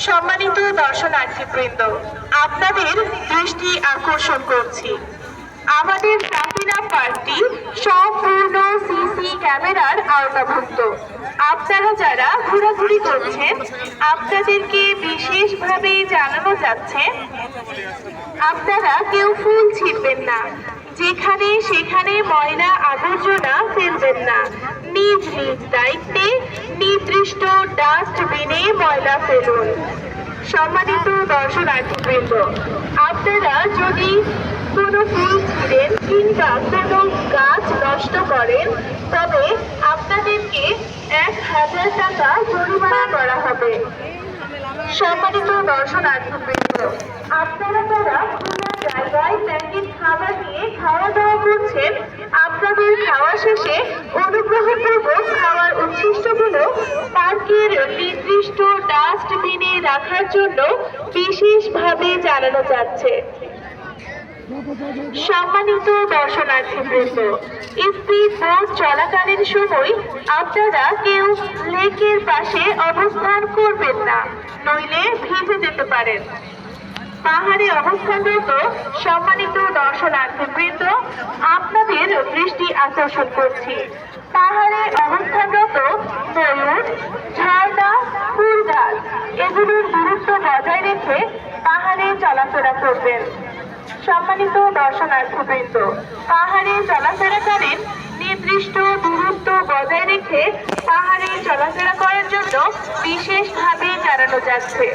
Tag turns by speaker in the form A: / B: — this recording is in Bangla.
A: সম্মানিত দর্শনার্থীবৃন্দ, আপনাদের দৃষ্টি আকর্ষণ করছি, আমাদের সাফিনা পার্কটি সম্পূর্ণ সিসি ক্যামেরার আওতাভুক্ত। আপনারা যারা ঘোরাঘুরি করছেন, আপনাদেরকে বিশেষভাবে জানানো যাচ্ছে আপনারা কেউ ফুল ছিঁড়বেন না, যেখানে সেখানে ময়লা আবর্জনা ফেলবেন না। নিজ নিজ দায়িত্বে নির্দিষ্ট ডাস্টবিনে ময়লা ফেলুন। সম্মানিত দর্শনার্থীবৃন্দ, আপনারা যদি কোনো ফুল ছিঁড়েন কিংবা কোনো গাছ নষ্ট করেন, তবে আপনাদেরকে 1000 টাকা জরিমানা করা হবে। সম্মানিত দর্শনার্থীবৃন্দ, আপনারা যারা খোলা জায়গায় প্যাকেট খাবার নিয়ে খাওয়া দাওয়া করছেন, আপনাদের খাওয়া শেষে অনুগ্রহপূর্বক খাওয়ার উচ্ছিষ্টগুলো পার্কের নির্দিষ্ট ডাস্টবিনে রাখার জন্য বিশেষভাবে জানানো যাচ্ছে। সম্মানিত দর্শনার্থীবৃন্দ, স্পিড বোট চলাকালীন সময় আপনারা কেউ লেকের পাশে অবস্থান করবেন না, নইলে ভিজে যেতে পারেন। পাহাড়ে অবস্থানরত সম্মানিত দর্শনার্থীবৃন্দ, আপনাদের দৃষ্টি আকর্ষণ করছি, পাহাড়ে অবস্থানরত ময়ূর, ঝর্ণা, ফুল গাছ এগুলোর দূরত্ব বজায় রেখে পাহাড়ে চলাফেরা করবেন। সম্মানিত দর্শনার্থীবৃন্দ, পাহাড়ে চলাফেরাকালীন নির্দিষ্ট দূরত্ব বজায় রেখে পাহাড়ে চলাফেরা করার জন্য বিশেষভাবে জানানো যাচ্ছে।